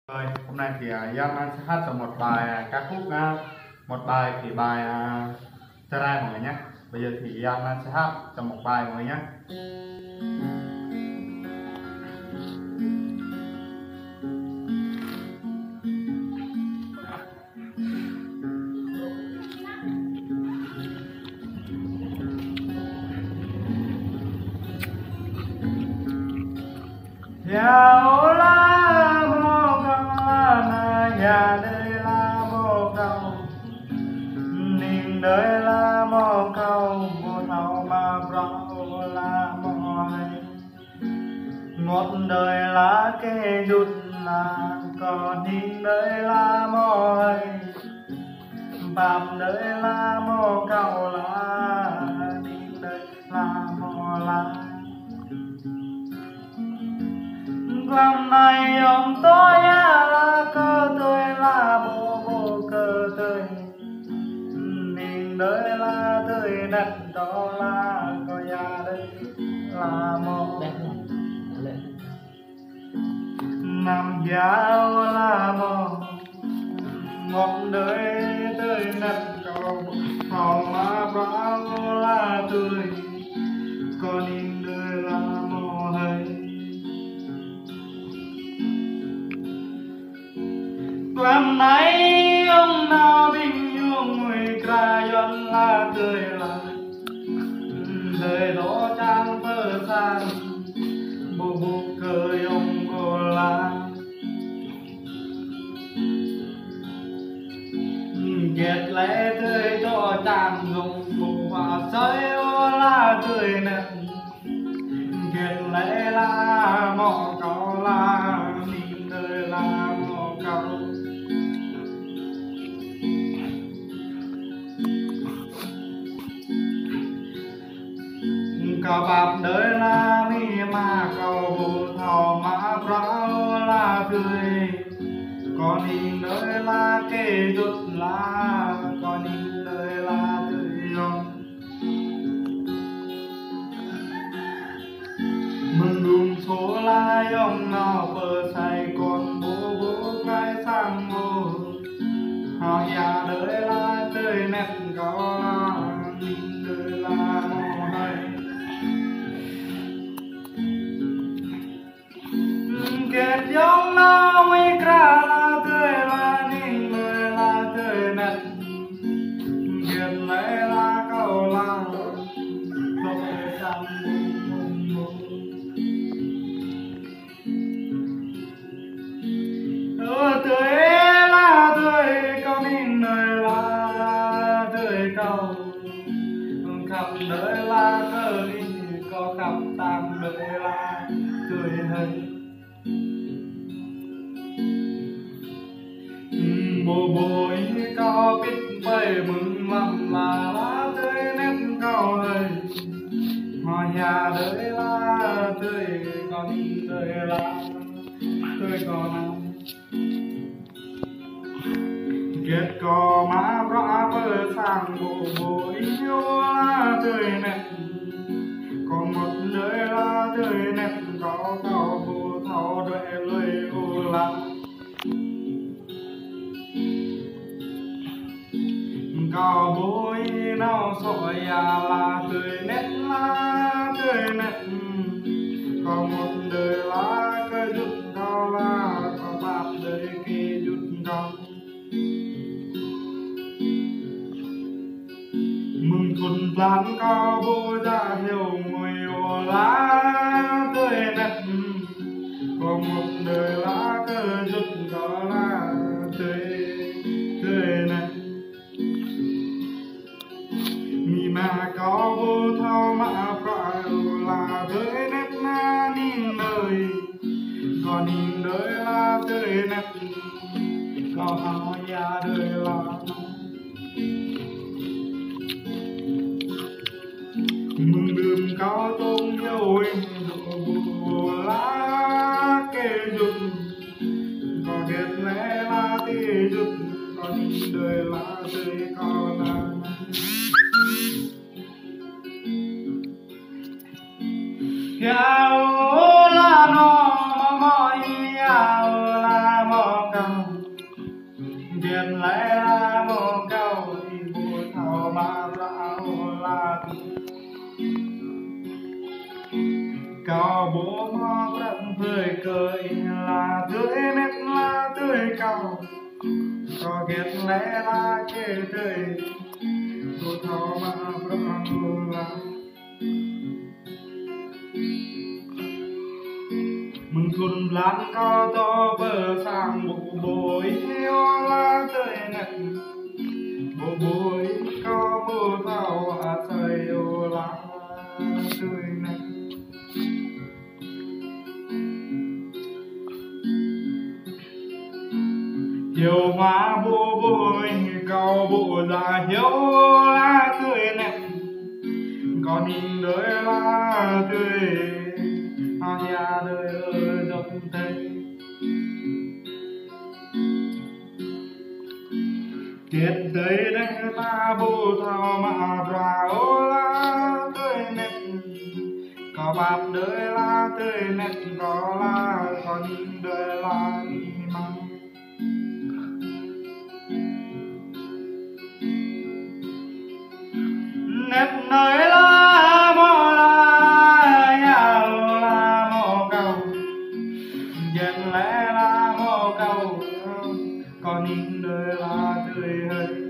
Rồi, hôm nay thì Giang sẽ hát cho một bài ca khúc, một bài thì bài Trai Rai mọi người nhé. Bây giờ thì Giang sẽ hát cho một bài mọi người nhé. Dạo lá mô câu na nhà đây lá mô câu niềm đời lá mô câu vô thâu mà brau lá mô hay một đời lá kê đút là còn niềm đời lá mô hay bạp đời lá mô câu lá niềm đời lá mô lá. Lần này ông tôi là cơ tôi là bộ cơ tôi niềm đời là tôi đất đó là có nhà đây là một nằm giáo là một đời tôi đất đó họ mà bảo là tôi có niềm đời là một hơi. Lần này ông nào bình nhung người ca yon là tươi là đời đó trang thơ sang bù bù cười ông cô là ghét lẽ tươi cho trang dùng bù hòa sới là tươi nè ghét lẽ là mò cao là niềm đời là mò cao. Cậu bạp đời là mi mà cậu bù thảo mà brau là tươi còn nhìn đời là kê rút là còn nhìn đời là tươi yon mừng đùm số là yon nào bờ say còn bố bố cái sang mô họ nhà đời là tươi nét có nhìn đời là mô hay. Kết giống nó mới ra là tươi là nhìn người là tươi nét kết lấy là câu là không thể sang mùng mùng tươi là tươi câu nhìn người là tươi câu khắp đời là cơ đi có khắp tam đời là tươi hơi. Bồ bồi cao biết bầy mừng lắm là lá tươi nét cao hơi họ nhà đời là tươi còn đời là tươi còn nào kết cò má rõ bơ sang bồ bồi yêu là tươi nét còn một đời là tươi nét có cao bồ thảo đời lời ô là cao bối nào sỏi là tươi nét là tươi nét còn một đời là cây rút cao là có bạp đời kia rút cao mừng thuần lan cao bố ra hiểu ngồi ô lá tươi nét còn một đời là cây rút cao là tươi nét mà có vô thao mà phải là tươi nét na nhìn đời còn nhìn đời là tươi nét có hao nhà đời là mừng đường cao tôn yêu bù lá kê rút có ghét lẽ là tê rút còn nhìn đời là tươi có là Yao la no mo mo yao la mo dân lẽ là một câu bùa thầu mà rạo là cao bố mò rậm tươi cười là tươi nét là tươi cao có ghét lẽ là kê tươi bùa thầu mà rạo là mừng thuần lan cao to bờ sang bộ bối theo lá tươi nét bộ bối có bùa thầu à trời ô lá tươi nét hiếu hóa bộ bối cao bộ già hiếu lá tươi nét có nhìn đời lá tươi nhà đời ở dòng tây kết đây đánh ta bù thao mà rào lá tươi nét có bạp đời lá tươi nét có lá có nhìn đời lá đi mang nét nơi lá mò lá nhà lá mò cầu dân lẽ lá mò cầu có nhìn đời lá tươi hơi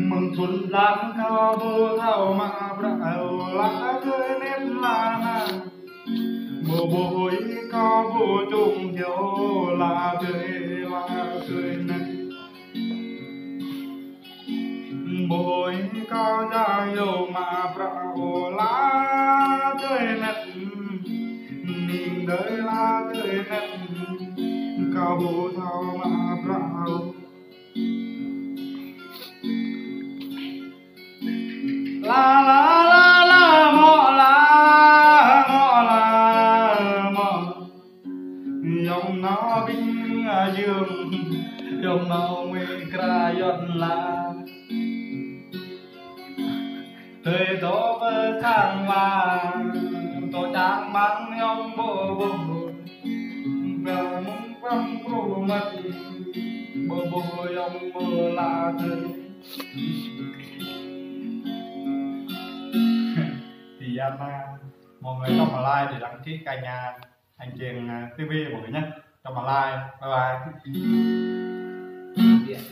mừng thuần lan cao bồ thảo mà rạo lá tươi nét là nàng bồ bối có bồ trùng hiếu là tươi nét bối có ra hiếu mà rạo lá tươi nét nhìn đời lá tươi nét cao bồ thảo mà rạo la la la la mò la mò dòng nó binh dương dòng nó nguyên kra yon la thời đó bơ thang mà tổ trang mang nhông bộ bộ về mong quăng pro mất bộ bộ dòng mơ la thời thì mọi người trong mà like thì đăng ký kênh anh Triền TV mọi người nhé, trong mà like bye bye.